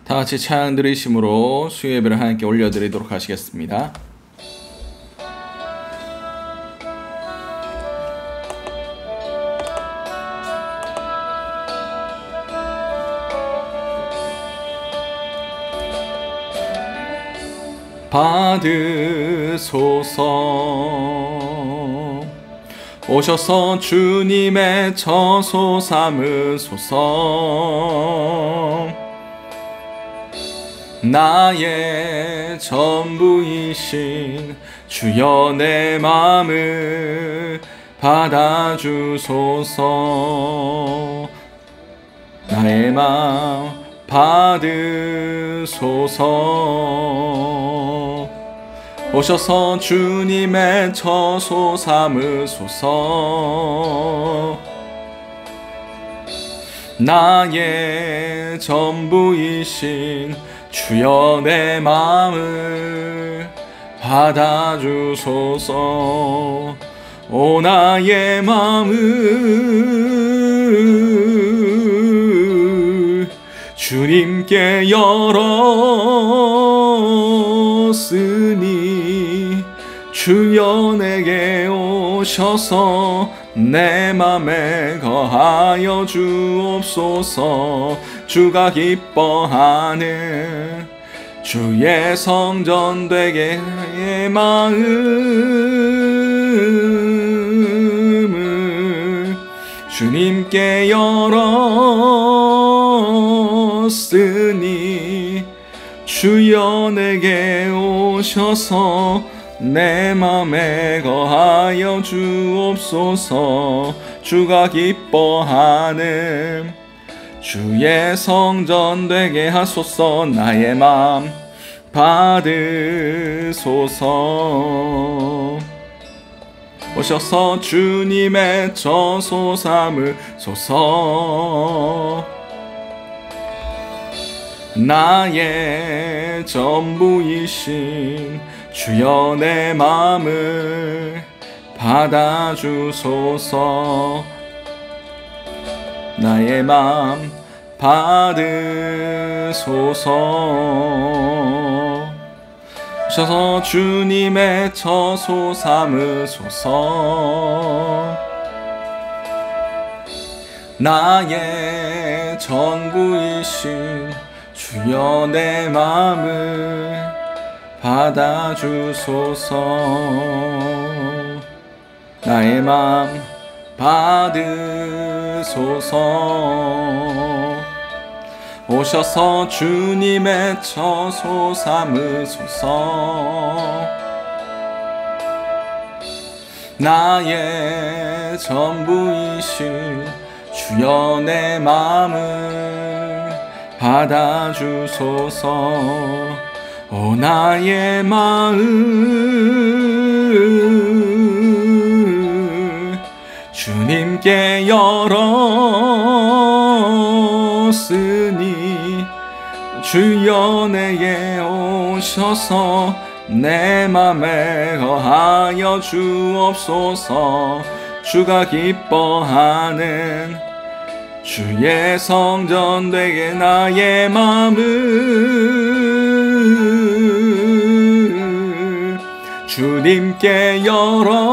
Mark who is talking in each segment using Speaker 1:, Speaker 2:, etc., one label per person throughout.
Speaker 1: 다 같이 찬양 드리심으로 수요 예배를 하나님께 올려드리도록 하시겠습니다. 받으소서 오셔서 주님의 처소 삼으소서 나의 전부이신 주여 내 마음을 받아주소서 나의 마음 받으소서 오셔서 주님의 처소 삼으소서 나의 전부이신 주여 내 마음을 받아주소서 오 나의 마음을 주님께 열었으니 주여 내게 오셔서 내 맘에 거하여 주옵소서 주가 기뻐하는 주의 성전 되게 내 마음을 주님께 열었으니 주여 내게 오셔서 내 맘에 거하여 주옵소서 주가 기뻐하는 주의 성전 되게 하소서 나의 맘 받으소서 오셔서 주님의 처소 삼으소서 나의 전부이신 주여 내 마음을 받아주소서 나의 마음 받으소서 오셔서 주님의 처소 삼으소서 나의 전부이신 주여 내 마음을 받아주소서 나의 마음 받으소서 오셔서 주님의 처소 삼으소서 나의 전부이신 주여 내 마음을 받아주소서 오 나의 마음 주님께 열었으니 주여 내게 오셔서 내 맘에 거하여 주옵소서 주가 기뻐하는 주의 성전 되게 나의 마음을 주님께 열었으니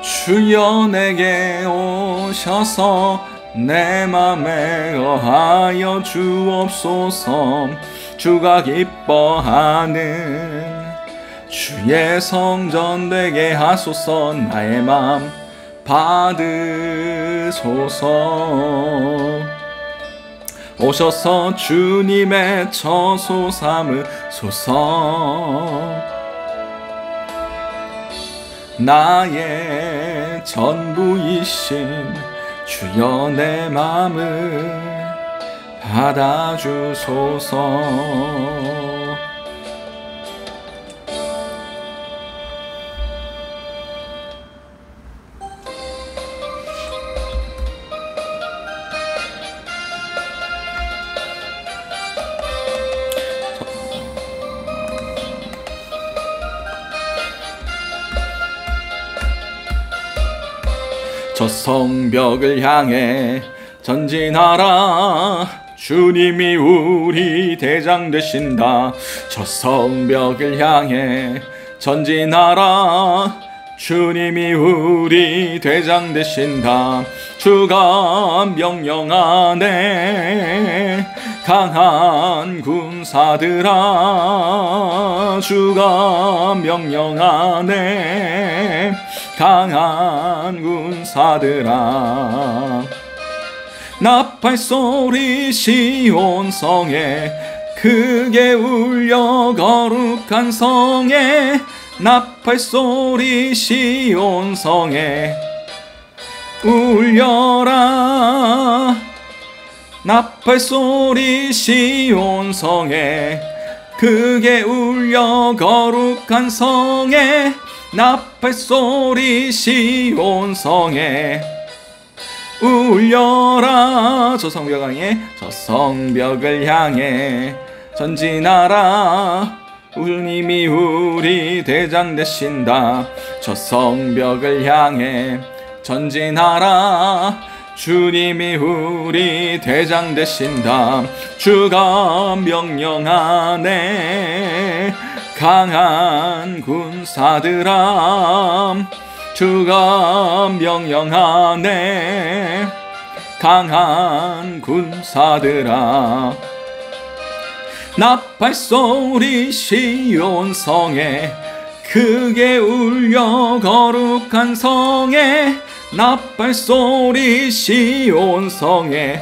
Speaker 1: 주여 내게 오셔서 내 맘에 거하여 주옵소서 주가 기뻐하는 주의 성전 되게 하소서 나의 맘 받으소서 오셔서 주님의 처소 삼으소서 나의 전부이신 주여 내 맘을 받아주소서 저 성벽을 향해 전진하라 주님이 우리 대장 되신다. 저 성벽을 향해 전진하라 주님이 우리 대장 되신다. 주가 명령하네 강한 군사들아. 주가 명령하네 강한 군사들아. 나팔소리 시온성에 크게 울려 거룩한 성에. 나팔소리 시온성에 울려라. 나팔소리 시온성에 크게 울려 거룩한 성에. 나팔소리 시온성에 울려라. 저 성벽을 향해 저 성벽을 향해 전진하라 주님이 우리 대장 되신다. 저 성벽을 향해 전진하라 주님이 우리 대장 되신다. 주가 명령하네 강한 군사들아. 주가 명령하네 강한 군사들아. 나팔소리 시온성에 크게 울려 거룩한 성에. 나팔소리 시온성에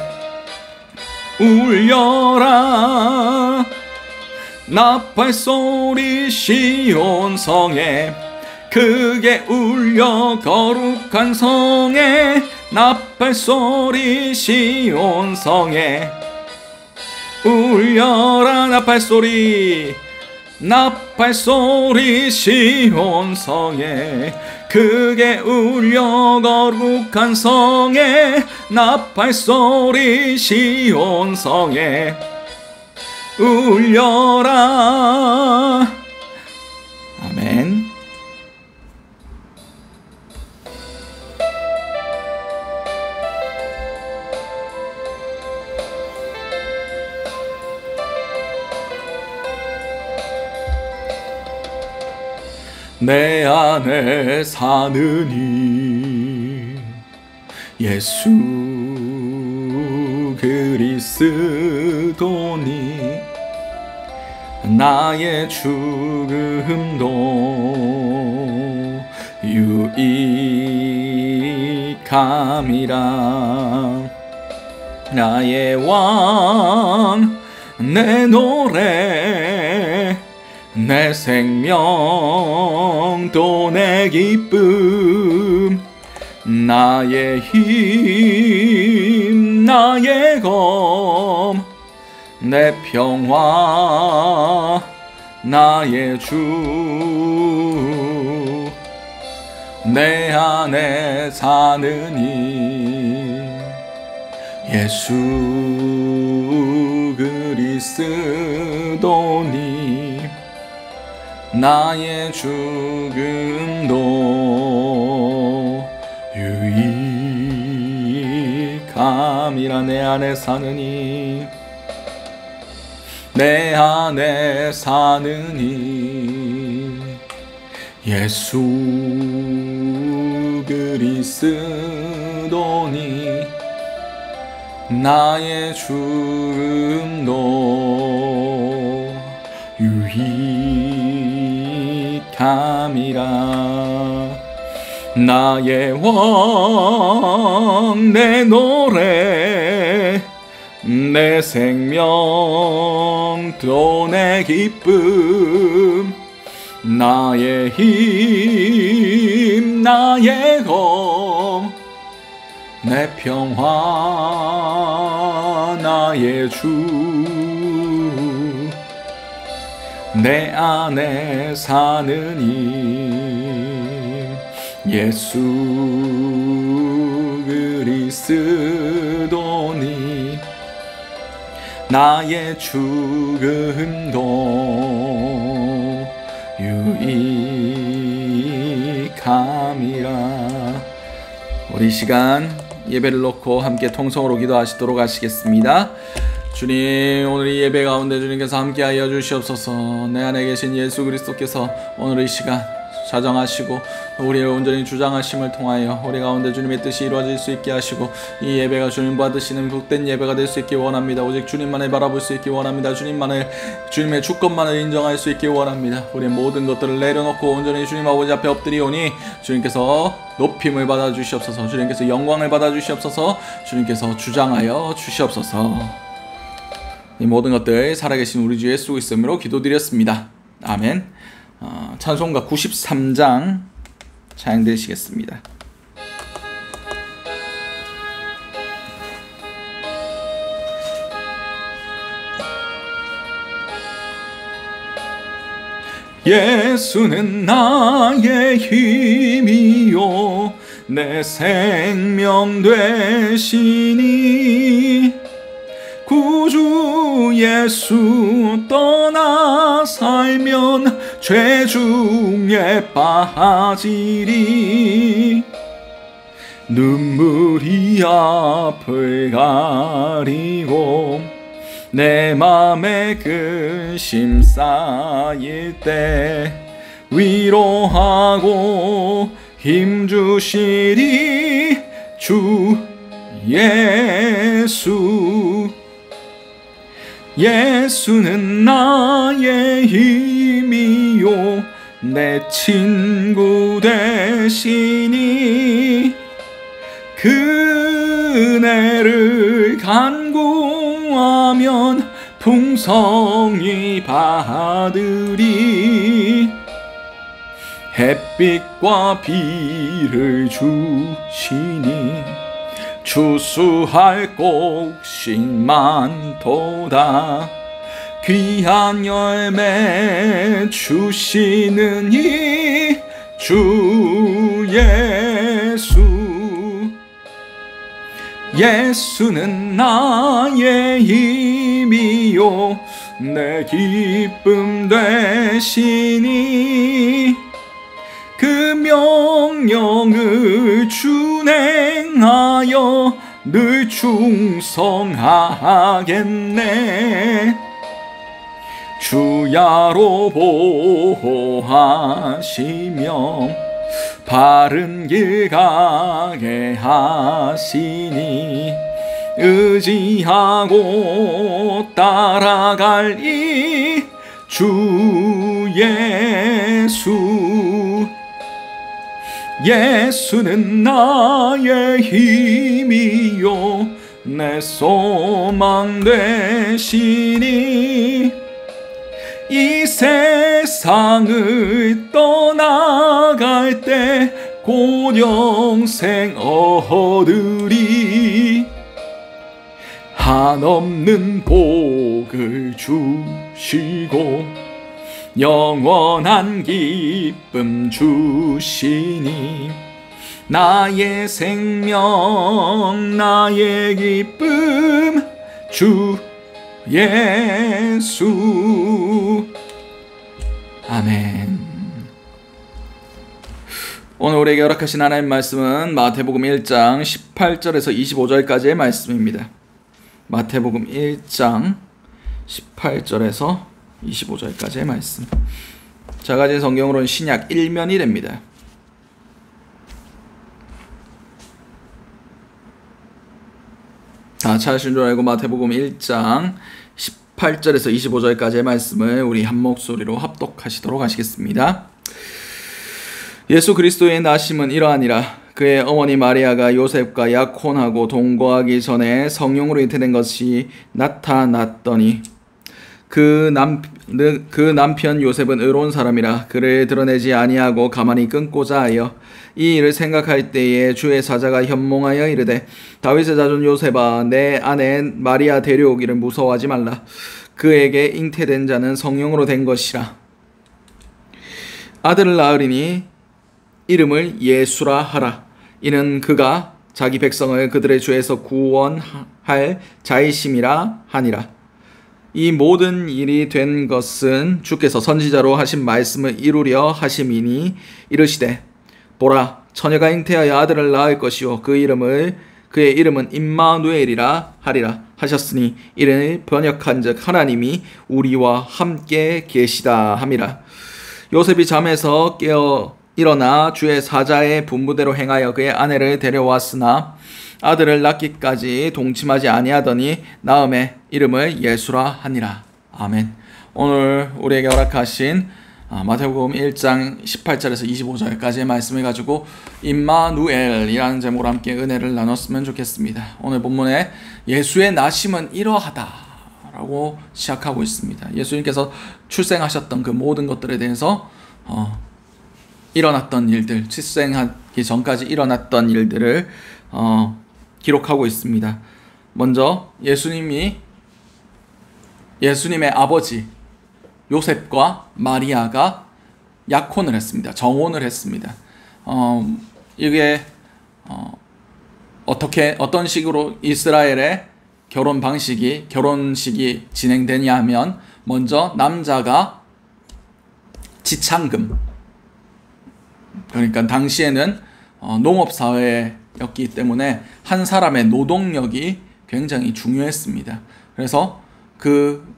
Speaker 1: 울려라. 나팔소리 시온성에 크게 울려 거룩한 성에. 나팔소리 시온성에 울려라. 나팔소리 나팔소리 시온성에 크게 울려 거룩한 성에. 나팔소리 시온성에 울려라. 아멘. 내 안에 사느니 예수 그리스도니. 나의 죽음도 유익함이라. 나의 왕 내 노래 내 생명 또 내 기쁨. 나의 힘 나의 검 내 평화 나의 주. 내 안에 사느니 예수 그리스도니. 나의 죽음도 유익함이라. 내 안에 사느니 내 안에 사느니 예수 그리스도니. 나의 죽음도 유익함이라. 나의 왕 내 노래 내 생명 또 내 기쁨. 나의 힘 나의 검 내 평화 나의 주. 내 안에 사느니 예수 그리스도니. 나의 죽음도 유익함이라. 우리 시간 예배를 놓고 함께 통성으로 기도하시도록 하시겠습니다. 주님, 오늘 이 예배 가운데 주님께서 함께하여 주시옵소서. 내 안에 계신 예수 그리스도께서 오늘 이 시간 자정하시고 우리를 온전히 주장하심을 통하여 우리 가운데 주님의 뜻이 이루어질 수 있게 하시고 이 예배가 주님 받으시는 복된 예배가 될 수 있기 원합니다. 오직 주님만을 바라볼 수 있기 원합니다. 주님의 주권만을 인정할 수 있기 원합니다. 우리의 모든 것들을 내려놓고 온전히 주님 아버지 앞에 엎드리오니 주님께서 높임을 받아 주시옵소서. 주님께서 영광을 받아 주시옵소서. 주님께서 주장하여 주시옵소서. 이 모든 것들 살아계신 우리 주 예수 그리스도로 기도드렸습니다. 아멘. 찬송가 93장 찬양드리시겠습니다. 예수는 나의 힘이요 내 생명 되시니 구주 예수 떠나 살면 죄 중에 빠지리 눈물이 앞을 가리고 내 맘에 근심 쌓일 때 위로하고 힘주시리 주 예수. 예수는 나의 힘이요 내 친구 되시니 그네를 간구하면 풍성히 받으리 햇빛과 비를 주시니 추수할 곳이 많도다 귀한 열매 주시는 이 주 예수. 예수는 나의 힘이요 내 기쁨 되시니 그 명령을 준행하여 늘 충성하겠네 주야로 보호하시며 바른 길 가게 하시니 의지하고 따라갈 이 주 예수. 예수는 나의 힘이요 내 소망 되시니 이 세상을 떠나갈 때 곧 영생 얻으리 한없는 복을 주시고 영원한 기쁨 주시니 나의 생명 나의 기쁨 주 예수. 아멘. 오늘 우리에게 허락하신 하나님 말씀은 마태복음 1장 18절에서 25절까지의 말씀입니다. 마태복음 1장 18절에서 25절까지의 말씀. 제가 가진 성경으로는 신약 1면이 됩니다. 찾으신 줄 알고 마태복음 1장 18절에서 25절까지의 말씀을 우리 한 목소리로 합독하시도록 하시겠습니다. 예수 그리스도의 나심은 이러하니라. 그의 어머니 마리아가 요셉과 약혼하고 동거하기 전에 성령으로 잉태된 것이 나타났더니 그 남편 요셉은 의로운 사람이라 그를 드러내지 아니하고 가만히 끊고자 하여 이 일을 생각할 때에 주의 사자가 현몽하여 이르되 다윗의 자손 요셉아 내 아내 마리아 데려오기를 무서워하지 말라. 그에게 잉태된 자는 성령으로 된 것이라. 아들을 낳으리니 이름을 예수라 하라. 이는 그가 자기 백성을 그들의 죄에서 구원할 자이심이라 하니라. 이 모든 일이 된 것은 주께서 선지자로 하신 말씀을 이루려 하심이니 이르시되 보라 처녀가 잉태하여 아들을 낳을 것이요 그 이름을 그의 이름은 임마누엘이라 하리라 하셨으니 이를 번역한즉 하나님이 우리와 함께 계시다 함이라. 요셉이 잠에서 깨어 일어나 주의 사자의 분부대로 행하여 그의 아내를 데려왔으나 아들을 낳기까지 동침하지 아니하더니 낳음에 이름을 예수라 하니라. 아멘. 오늘 우리에게 허락하신 마태복음 1장 18절에서 25절까지의 말씀을 가지고 임마누엘이라는 제목으로 함께 은혜를 나눴으면 좋겠습니다. 오늘 본문에 예수의 나심은 이러하다 라고 시작하고 있습니다. 예수님께서 출생하셨던 그 모든 것들에 대해서 일어났던 일들, 출생하기 전까지 일어났던 일들을 기록하고 있습니다. 먼저 예수님의 아버지 요셉과 마리아가 약혼을 했습니다. 정혼을 했습니다. 이게 어떤 식으로 이스라엘의 결혼식이 진행되냐 하면 먼저 남자가 지창금, 그러니까 당시에는 농업사회였기 때문에 한 사람의 노동력이 굉장히 중요했습니다. 그래서 그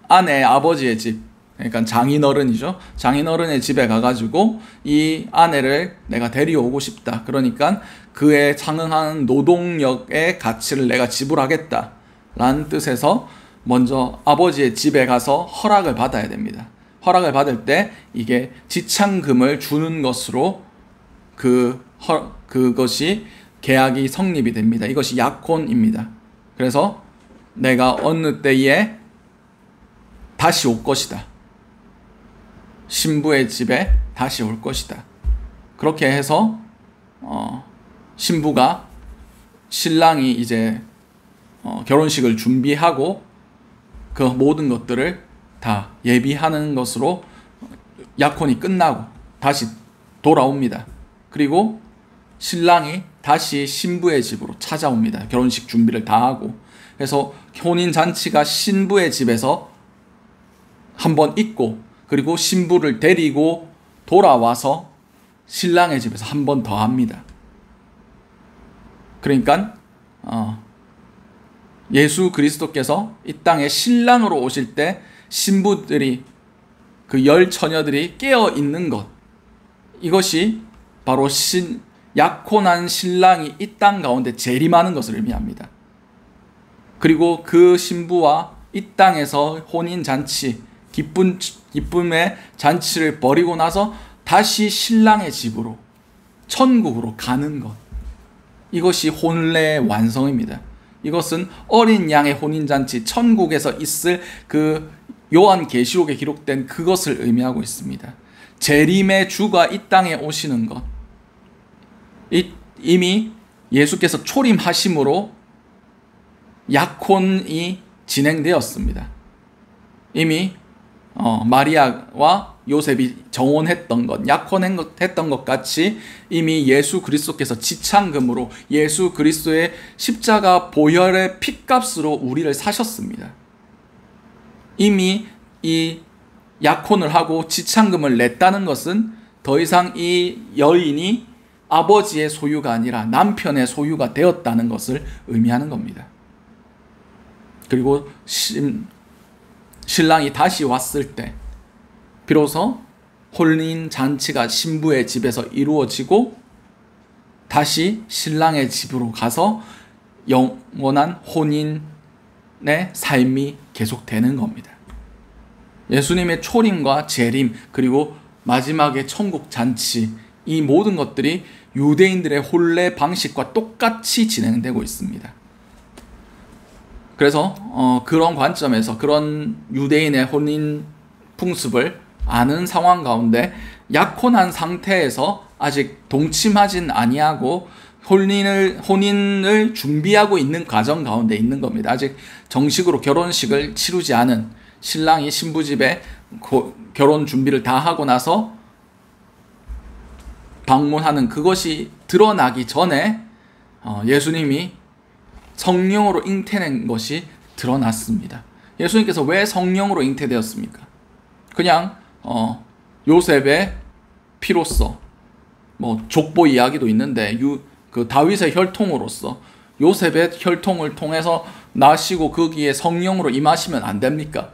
Speaker 1: 아내의 아버지의 집, 그러니까 장인어른이죠. 장인어른의 집에 가가지고 이 아내를 내가 데려오고 싶다. 그러니까 그에 상응하는 노동력의 가치를 내가 지불하겠다 라는 뜻에서 먼저 아버지의 집에 가서 허락을 받아야 됩니다. 허락을 받을 때 이게 지창금을 주는 것으로 그것이 계약이 성립이 됩니다. 이것이 약혼입니다. 그래서 내가 어느 때에 다시 올 것이다. 신부의 집에 다시 올 것이다. 그렇게 해서 신랑이 이제 결혼식을 준비하고 그 모든 것들을 다 예비하는 것으로 약혼이 끝나고 다시 돌아옵니다. 그리고 신랑이 다시 신부의 집으로 찾아옵니다. 결혼식 준비를 다 하고. 그래서 혼인잔치가 신부의 집에서 한번 있고, 그리고 신부를 데리고 돌아와서 신랑의 집에서 한 번 더 합니다. 그러니까 예수 그리스도께서 이 땅에 신랑으로 오실 때 신부들이, 그 열 처녀들이 깨어 있는 것, 이것이 바로 약혼한 신랑이 이 땅 가운데 재림하는 것을 의미합니다. 그리고 그 신부와 이 땅에서 혼인잔치, 기쁨의 잔치를 벌이고 나서 다시 신랑의 집으로, 천국으로 가는 것, 이것이 혼례의 완성입니다. 이것은 어린 양의 혼인잔치, 천국에서 있을 그 요한계시록에 기록된 그것을 의미하고 있습니다. 재림의 주가 이 땅에 오시는 것, 이미 예수께서 초림하심으로 약혼이 진행되었습니다. 이미 마리아와 요셉이 정혼했던 것, 약혼했던 것 같이 이미 예수 그리스도께서 지창금으로 예수 그리스도의 십자가 보혈의 핏값으로 우리를 사셨습니다. 이미 이 약혼을 하고 지창금을 냈다는 것은 더 이상 이 여인이 아버지의 소유가 아니라 남편의 소유가 되었다는 것을 의미하는 겁니다. 그리고 신랑이 다시 왔을 때 비로소 혼인잔치가 신부의 집에서 이루어지고 다시 신랑의 집으로 가서 영원한 혼인의 삶이 계속되는 겁니다. 예수님의 초림과 재림, 그리고 마지막에 천국 잔치, 이 모든 것들이 유대인들의 혼례 방식과 똑같이 진행되고 있습니다. 그래서 그런 관점에서, 그런 유대인의 혼인 풍습을 아는 상황 가운데 약혼한 상태에서 아직 동침하진 아니하고 혼인을 준비하고 있는 과정 가운데 있는 겁니다. 아직 정식으로 결혼식을 치르지 않은, 신랑이 신부 집에 결혼 준비를 다 하고 나서 방문하는 그것이 드러나기 전에 예수님이 성령으로 잉태된 것이 드러났습니다. 예수님께서 왜 성령으로 잉태되었습니까? 그냥 요셉의 피로써 뭐 족보 이야기도 있는데 그 다윗의 혈통으로서 요셉의 혈통을 통해서 나시고 거기에 성령으로 임하시면 안 됩니까?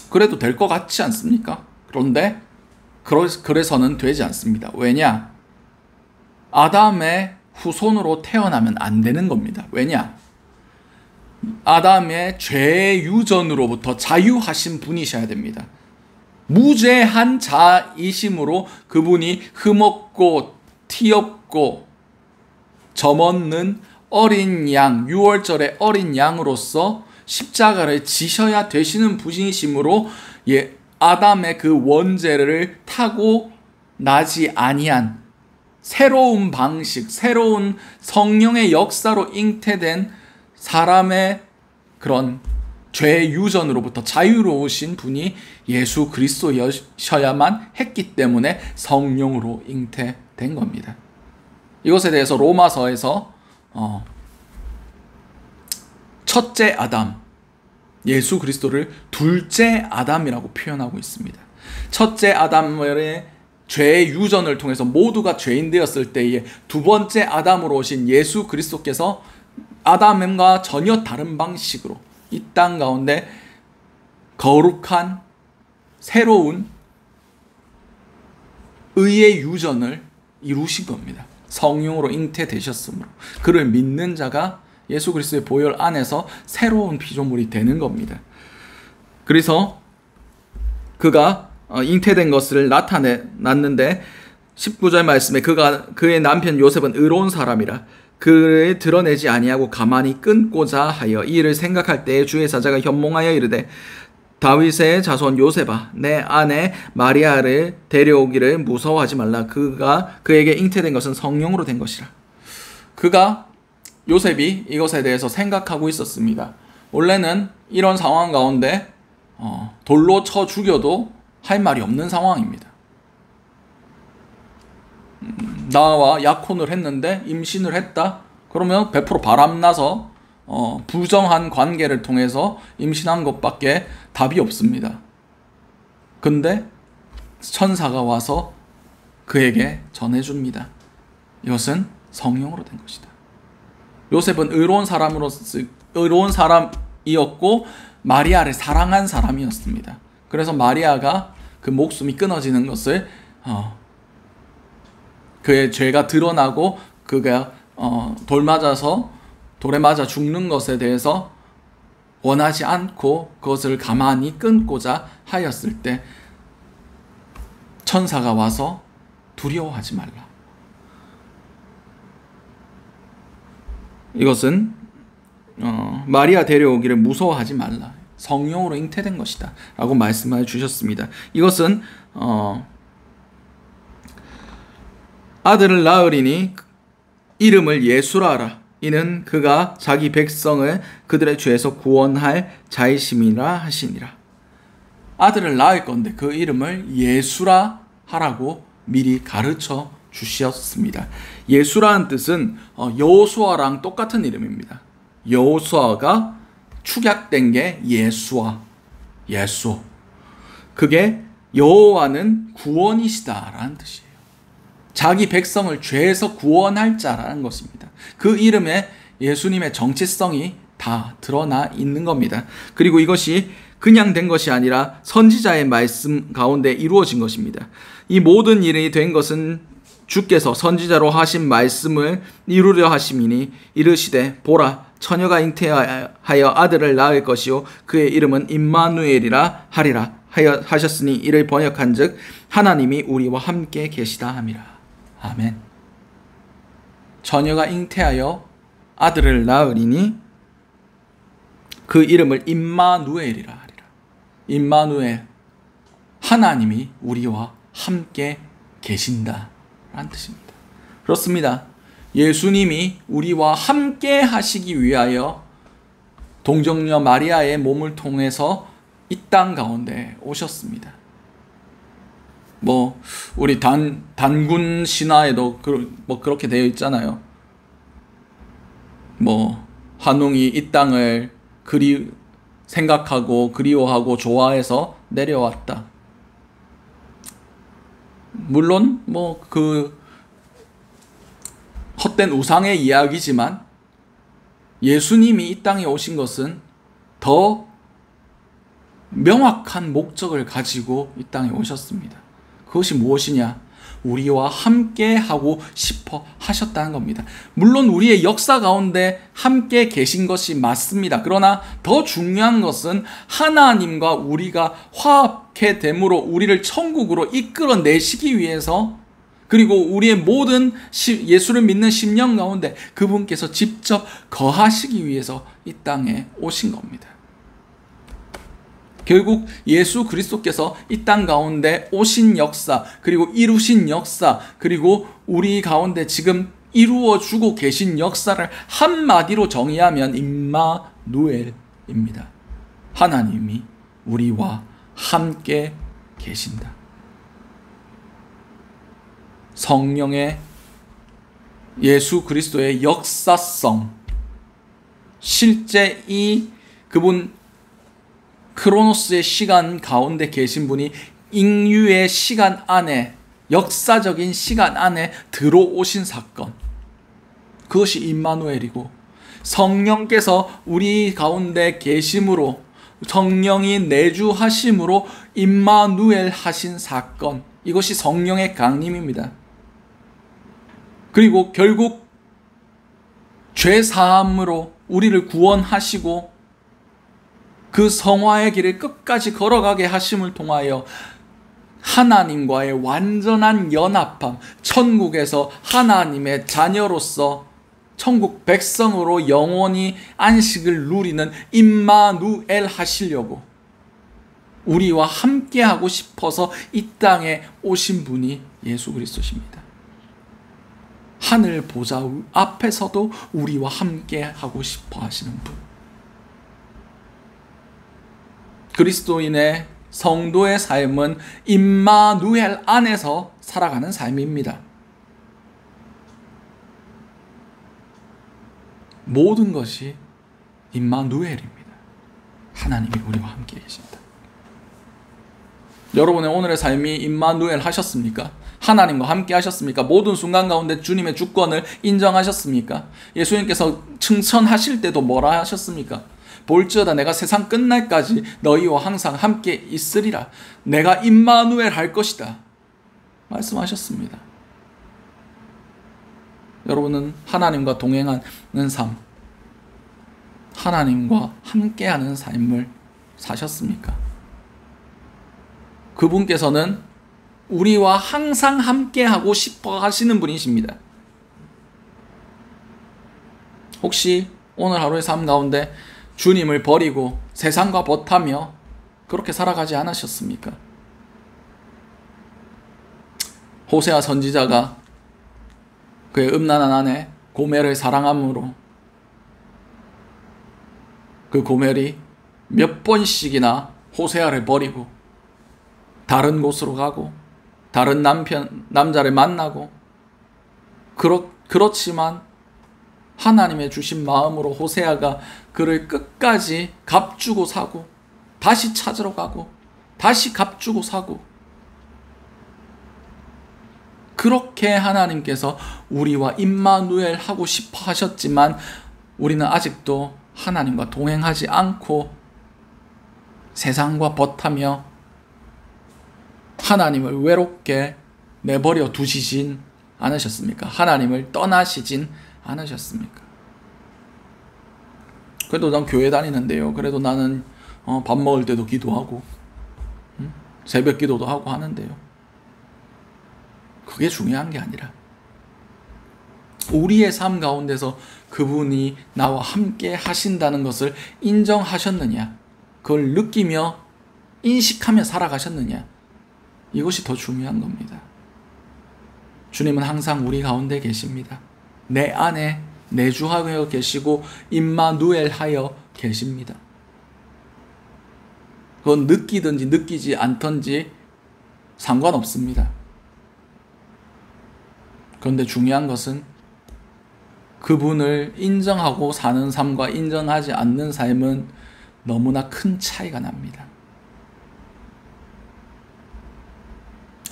Speaker 1: 그래도 될 것 같지 않습니까? 그런데 그래서는 되지 않습니다. 왜냐? 아담의 후손으로 태어나면 안 되는 겁니다. 왜냐? 아담의 죄의 유전으로부터 자유하신 분이셔야 됩니다. 무죄한 자이심으로 그분이 흠없고 티없고 점없는 어린 양, 6월절의 어린 양으로서 십자가를 지셔야 되시는 분이심으로 아담의 그 원죄를 타고 나지 아니한 새로운 방식, 새로운 성령의 역사로 잉태된 사람의 그런 죄의 유전으로부터 자유로우신 분이 예수 그리스도여셔야만 했기 때문에 성령으로 잉태된 겁니다. 이것에 대해서 로마서에서 첫째 아담, 예수 그리스도를 둘째 아담이라고 표현하고 있습니다. 첫째 아담의 죄의 유전을 통해서 모두가 죄인 되었을 때에 두 번째 아담으로 오신 예수 그리스도께서 아담과 전혀 다른 방식으로 이 땅 가운데 거룩한 새로운 의의 유전을 이루신 겁니다. 성령으로 잉태되셨으므로 그를 믿는 자가 예수 그리스도의 보혈 안에서 새로운 피조물이 되는 겁니다. 그래서 그가 잉태된 것을 나타났는데 19절 말씀에 그의 남편 요셉은 의로운 사람이라 그를 드러내지 아니하고 가만히 끊고자 하여 이 일을 생각할 때에 주의 사자가 현몽하여 이르되 다윗의 자손 요셉아 내 아내 마리아를 데려오기를 무서워하지 말라. 그에게 잉태된 것은 성령으로 된 것이라. 요셉이 이것에 대해서 생각하고 있었습니다. 원래는 이런 상황 가운데 돌로 쳐 죽여도 할 말이 없는 상황입니다. 나와 약혼을 했는데 임신을 했다? 그러면 100% 바람나서 부정한 관계를 통해서 임신한 것밖에 답이 없습니다. 근데 천사가 와서 그에게 전해줍니다. 이것은 성령으로 된 것이다. 요셉은 의로운 사람이었고 마리아를 사랑한 사람이었습니다. 그래서 마리아가 그 목숨이 끊어지는 것을 그의 죄가 드러나고 그가 돌에 맞아 죽는 것에 대해서 원하지 않고 그것을 가만히 끊고자 하였을 때 천사가 와서 두려워하지 말라. 이것은 마리아 데려오기를 무서워하지 말라. 성령으로 잉태된 것이다 라고 말씀해 주셨습니다. 이것은 아들을 낳으리니 이름을 예수라 하라. 이는 그가 자기 백성을 그들의 죄에서 구원할 자이심이라 하시니라. 아들을 낳을 건데 그 이름을 예수라 하라고 미리 가르쳐 주셨습니다. 예수라는 뜻은 여호수아랑 똑같은 이름입니다. 여호수아가 축약된 게 예수. 그게 여호와는 구원이시다라는 뜻이에요. 자기 백성을 죄에서 구원할 자라는 것입니다. 그 이름에 예수님의 정체성이 다 드러나 있는 겁니다. 그리고 이것이 그냥 된 것이 아니라 선지자의 말씀 가운데 이루어진 것입니다. 이 모든 일이 된 것은 주께서 선지자로 하신 말씀을 이루려 하심이니 이르시되 보라 처녀가 잉태하여 아들을 낳을 것이요 그의 이름은 임마누엘이라 하리라 하셨으니 이를 번역한즉 하나님이 우리와 함께 계시다 함이라. 아멘. 처녀가 잉태하여 아들을 낳으리니 그 이름을 임마누엘이라 하리라. 임마누엘, 하나님이 우리와 함께 계신다 라는 뜻입니다. 그렇습니다. 예수님이 우리와 함께 하시기 위하여 동정녀 마리아의 몸을 통해서 이 땅 가운데 오셨습니다. 우리 단군 신화에도 그렇게 되어 있잖아요. 한웅이 이 땅을 생각하고 그리워하고 좋아해서 내려왔다. 물론 그 헛된 우상의 이야기지만 예수님이 이 땅에 오신 것은 더 명확한 목적을 가지고 이 땅에 오셨습니다. 그것이 무엇이냐? 우리와 함께 하고 싶어 하셨다는 겁니다. 물론 우리의 역사 가운데 함께 계신 것이 맞습니다. 그러나 더 중요한 것은 하나님과 우리가 화합해 됨으로 우리를 천국으로 이끌어내시기 위해서, 그리고 우리의 모든 예수를 믿는 심령 가운데 그분께서 직접 거하시기 위해서 이 땅에 오신 겁니다. 결국 예수 그리스도께서 이 땅 가운데 오신 역사, 그리고 이루신 역사, 그리고 우리 가운데 지금 이루어주고 계신 역사를 한마디로 정의하면 임마누엘입니다. 하나님이 우리와 함께 계신다. 성령의, 예수 그리스도의 역사성, 실제 그분 크로노스의 시간 가운데 계신 분이 인류의 시간 안에, 역사적인 시간 안에 들어오신 사건, 그것이 임마누엘이고, 성령께서 우리 가운데 계심으로, 성령이 내주하심으로 임마누엘 하신 사건, 이것이 성령의 강림입니다. 그리고 결국 죄사함으로 우리를 구원하시고 그 성화의 길을 끝까지 걸어가게 하심을 통하여 하나님과의 완전한 연합함, 천국에서 하나님의 자녀로서 천국 백성으로 영원히 안식을 누리는 임마누엘 하시려고 우리와 함께하고 싶어서 이 땅에 오신 분이 예수 그리스도십니다. 하늘 보좌 앞에서도 우리와 함께하고 싶어 하시는 분. 그리스도인의 성도의 삶은 임마누엘 안에서 살아가는 삶입니다. 모든 것이 임마누엘입니다. 하나님이 우리와 함께 계신다. 여러분의 오늘의 삶이 임마누엘 하셨습니까? 하나님과 함께 하셨습니까? 모든 순간 가운데 주님의 주권을 인정하셨습니까? 예수님께서 승천하실 때도 뭐라 하셨습니까? 볼지어다 내가 세상 끝날까지 너희와 항상 함께 있으리라. 내가 임마누엘 할 것이다. 말씀하셨습니다. 여러분은 하나님과 동행하는 삶, 하나님과 함께하는 삶을 사셨습니까? 그분께서는 우리와 항상 함께하고 싶어 하시는 분이십니다. 혹시 오늘 하루의 삶 가운데 주님을 버리고 세상과 벗하며 그렇게 살아가지 않으셨습니까? 호세아 선지자가 그의 음란한 아내 고멜을 사랑함으로 그 고멜이 몇 번씩이나 호세아를 버리고 다른 곳으로 가고 다른 남자를 만나고 그렇지만 하나님의 주신 마음으로 호세아가 그를 끝까지 값주고 사고 다시 찾으러 가고 다시 값주고 사고, 그렇게 하나님께서 우리와 임마누엘 하고 싶어 하셨지만 우리는 아직도 하나님과 동행하지 않고 세상과 벗하며 하나님을 외롭게 내버려 두시진 않으셨습니까? 하나님을 떠나시진 않으셨습니까? 그래도 난 교회 다니는데요. 그래도 나는 밥 먹을 때도 기도하고 새벽 기도도 하고 하는데요. 그게 중요한 게 아니라 우리의 삶 가운데서 그분이 나와 함께 하신다는 것을 인정하셨느냐, 그걸 느끼며 인식하며 살아가셨느냐, 이것이 더 중요한 겁니다. 주님은 항상 우리 가운데 계십니다. 내 안에 내주하여 계시고 임마누엘 하여 계십니다. 그건 느끼든지 느끼지 않든지 상관없습니다. 그런데 중요한 것은 그분을 인정하고 사는 삶과 인정하지 않는 삶은 너무나 큰 차이가 납니다.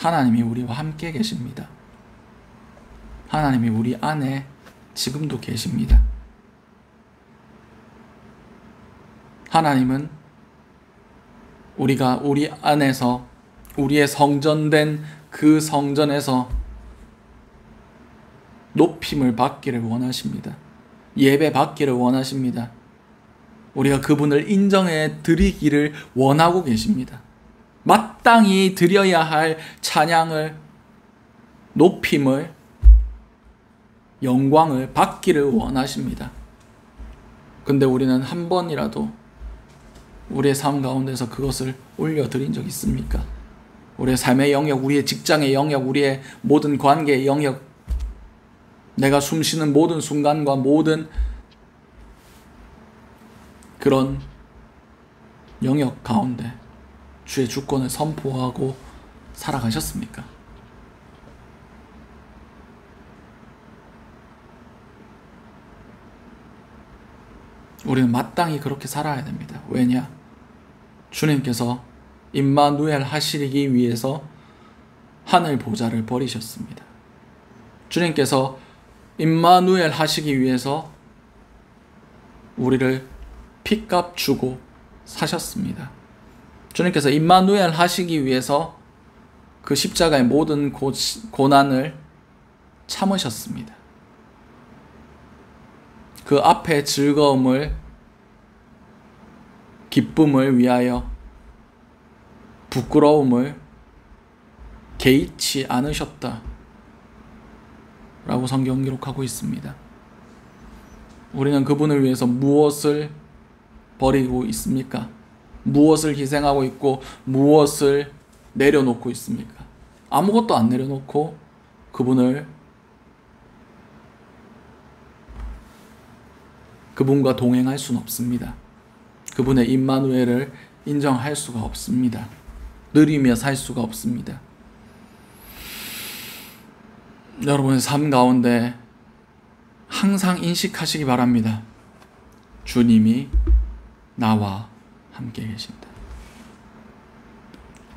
Speaker 1: 하나님이 우리와 함께 계십니다. 하나님이 우리 안에 지금도 계십니다. 하나님은 우리가 우리 안에서 우리의 성전된 그 성전에서 높임을 받기를 원하십니다. 예배 받기를 원하십니다. 우리가 그분을 인정해 드리기를 원하고 계십니다. 마땅히 드려야 할 찬양을, 높임을, 영광을 받기를 원하십니다. 근데 우리는 한 번이라도 우리의 삶 가운데서 그것을 올려드린 적 있습니까? 우리의 삶의 영역, 우리의 직장의 영역, 우리의 모든 관계의 영역, 내가 숨쉬는 모든 순간과 모든 그런 영역 가운데 주의 주권을 선포하고 살아가셨습니까? 우리는 마땅히 그렇게 살아야 됩니다. 왜냐? 주님께서 임마누엘 하시기 위해서 하늘 보좌를 버리셨습니다. 주님께서 임마누엘 하시기 위해서 우리를 핏값 주고 사셨습니다. 주님께서 임마누엘 하시기 위해서 그 십자가의 모든 고난을 참으셨습니다. 그 앞에 즐거움을, 기쁨을 위하여 부끄러움을 개의치 않으셨다 라고 성경 기록하고 있습니다. 우리는 그분을 위해서 무엇을 버리고 있습니까? 무엇을 희생하고 있고 무엇을 내려놓고 있습니까? 아무것도 안 내려놓고 그분과 동행할 수는 없습니다. 그분의 임마누엘을 인정할 수가 없습니다. 누리며 살 수가 없습니다. 여러분의 삶 가운데 항상 인식하시기 바랍니다. 주님이 나와 함께 계신다.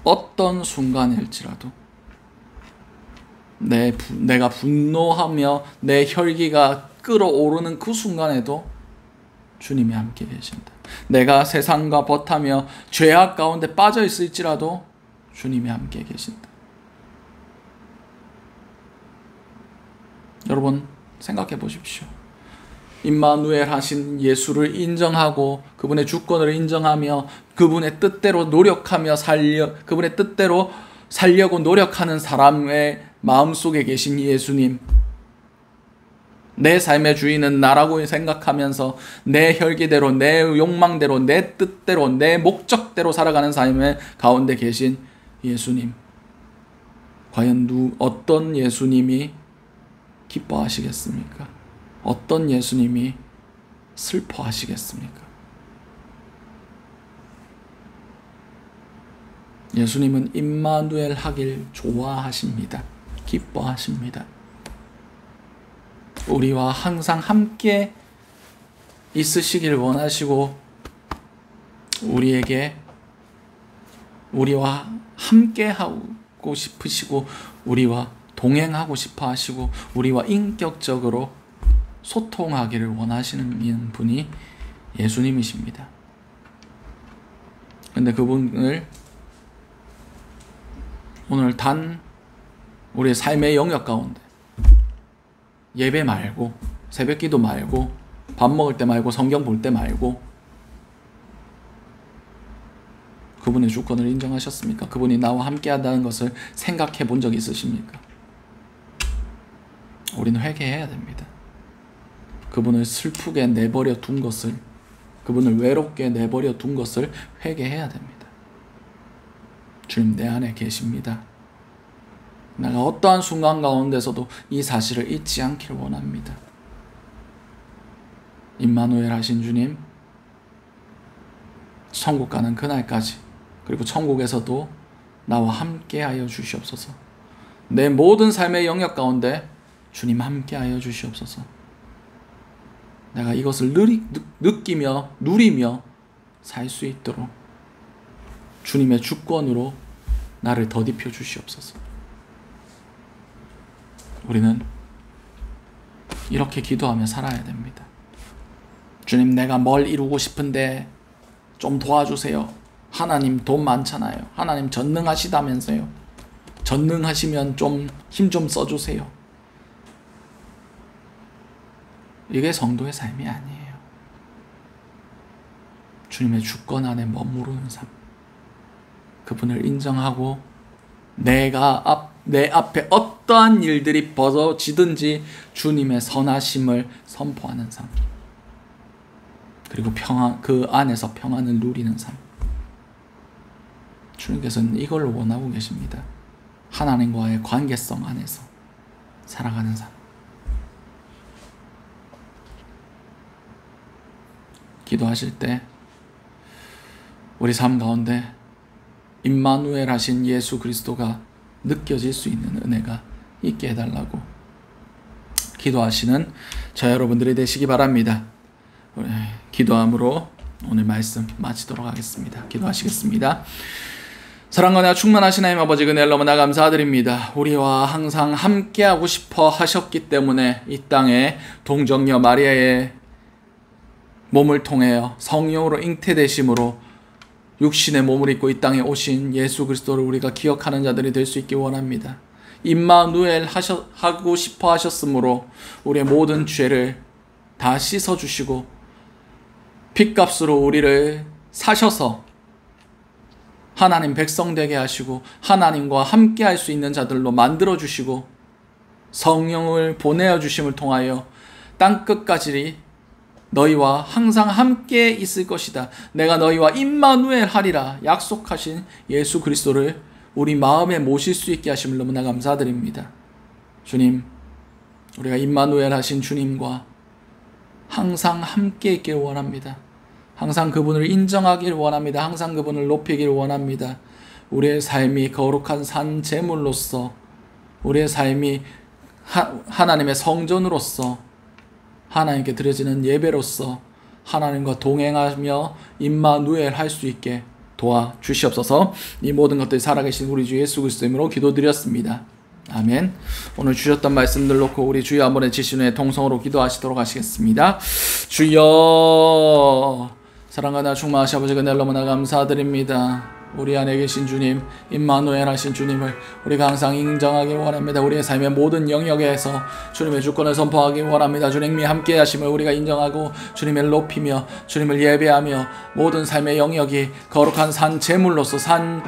Speaker 1: 어떤 순간일지라도 내가 분노하며 내 혈기가 끓어오르는 그 순간에도 주님이 함께 계신다. 내가 세상과 벗하며 죄악 가운데 빠져 있을지라도 주님이 함께 계신다. 여러분 생각해 보십시오. 임마누엘 하신 예수를 인정하고 그분의 주권을 인정하며 그분의 뜻대로 노력하며 그분의 뜻대로 살려고 노력하는 사람의 마음속에 계신 예수님, 내 삶의 주인은 나라고 생각하면서 내 혈기대로, 내 욕망대로, 내 뜻대로, 내 목적대로 살아가는 삶의 가운데 계신 예수님, 과연 어떤 예수님이 기뻐하시겠습니까? 어떤 예수님이 슬퍼하시겠습니까? 예수님은 임마누엘 하길 좋아하십니다. 기뻐하십니다. 우리와 항상 함께 있으시길 원하시고 우리와 함께 하고 싶으시고 우리와 동행하고 싶어 하시고 우리와 인격적으로 소통하기를 원하시는 분이 예수님이십니다. 근데 그분을 오늘 단 우리의 삶의 영역 가운데 예배 말고 새벽기도 말고 밥 먹을 때 말고 성경 볼 때 말고 그분의 주권을 인정하셨습니까? 그분이 나와 함께 한다는 것을 생각해 본 적 있으십니까? 우리는 회개해야 됩니다. 그분을 슬프게 내버려 둔 것을, 그분을 외롭게 내버려 둔 것을 회개해야 됩니다. 주님 내 안에 계십니다. 내가 어떠한 순간 가운데서도 이 사실을 잊지 않기를 원합니다. 임마누엘 하신 주님, 천국 가는 그날까지 그리고 천국에서도 나와 함께하여 주시옵소서. 내 모든 삶의 영역 가운데 주님 함께하여 주시옵소서. 내가 이것을 느끼며 누리며 살 수 있도록 주님의 주권으로 나를 더딥혀 주시옵소서. 우리는 이렇게 기도하며 살아야 됩니다. 주님, 내가 뭘 이루고 싶은데 좀 도와주세요. 하나님 돈 많잖아요. 하나님 전능하시다면서요. 전능하시면 좀 힘 좀 써주세요. 이게 성도의 삶이 아니에요. 주님의 주권 안에 머무르는 삶. 그분을 인정하고 내 앞에 어떠한 일들이 벌어지든지 주님의 선하심을 선포하는 삶. 그리고 그 안에서 평안을 누리는 삶. 주님께서는 이걸 원하고 계십니다. 하나님과의 관계성 안에서 살아가는 삶. 기도하실 때 우리 삶 가운데 임마누엘 하신 예수 그리스도가 느껴질 수 있는 은혜가 있게 해달라고 기도하시는 저 여러분들이 되시기 바랍니다. 기도함으로 오늘 말씀 마치도록 하겠습니다. 기도하시겠습니다. 사랑과 은혜가 충만하신 하나님 아버지, 은혜를 너무나 감사드립니다. 우리와 항상 함께하고 싶어 하셨기 때문에 이 땅에 동정녀 마리아의 몸을 통하여 성령으로 잉태되심으로 육신의 몸을 입고 이 땅에 오신 예수 그리스도를 우리가 기억하는 자들이 될 수 있기 원합니다. 임마누엘 하고 싶어 하셨으므로 우리의 모든 죄를 다 씻어주시고 핏값으로 우리를 사셔서 하나님 백성 되게 하시고 하나님과 함께 할 수 있는 자들로 만들어주시고 성령을 보내어 주심을 통하여 땅끝까지 너희와 항상 함께 있을 것이다. 내가 너희와 임마누엘 하리라 약속하신 예수 그리스도를 우리 마음에 모실 수 있게 하심을 너무나 감사드립니다. 주님, 우리가 임마누엘 하신 주님과 항상 함께 있길 원합니다. 항상 그분을 인정하길 원합니다. 항상 그분을 높이길 원합니다. 우리의 삶이 거룩한 산 제물로서, 우리의 삶이 하나님의 성전으로서, 하나님께 드려지는 예배로서 하나님과 동행하며 임마누엘 할 수 있게 도와주시옵소서. 이 모든 것들이 살아계신 우리 주 예수 그리스도 이름으로 기도드렸습니다. 아멘. 오늘 주셨던 말씀들 놓고 우리 주여 한번 외치신 후에 통성으로 기도하시도록 하시겠습니다. 주여, 사랑하나 충만하신 아버지, 은혜를 너무나 감사드립니다. 우리 안에 계신 주님, 임마누엘 하신 주님을 우리가 항상 인정하기 원합니다. 우리의 삶의 모든 영역에서 주님의 주권을 선포하기 원합니다. 주님이 함께 하심을 우리가 인정하고 주님을 높이며 주님을 예배하며 모든 삶의 영역이 거룩한 산 제물로서, 산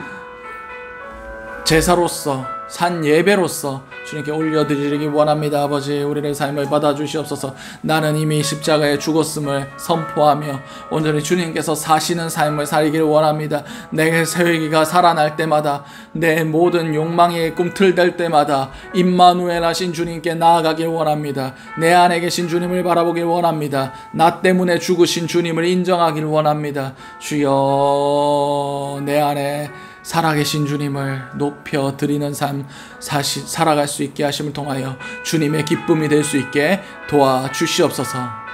Speaker 1: 제사로서, 산 예배로서 주님께 올려드리기 원합니다. 아버지, 우리의 삶을 받아주시옵소서. 나는 이미 십자가에 죽었음을 선포하며 온전히 주님께서 사시는 삶을 살기를 원합니다. 내 세계가 살아날 때마다, 내 모든 욕망이 꿈틀댈 때마다 임마누엘 하신 주님께 나아가길 원합니다. 내 안에 계신 주님을 바라보길 원합니다. 나 때문에 죽으신 주님을 인정하길 원합니다. 주여, 내 안에 살아계신 주님을 높여드리는 삶 살아갈 수 있게 하심을 통하여 주님의 기쁨이 될 수 있게 도와주시옵소서.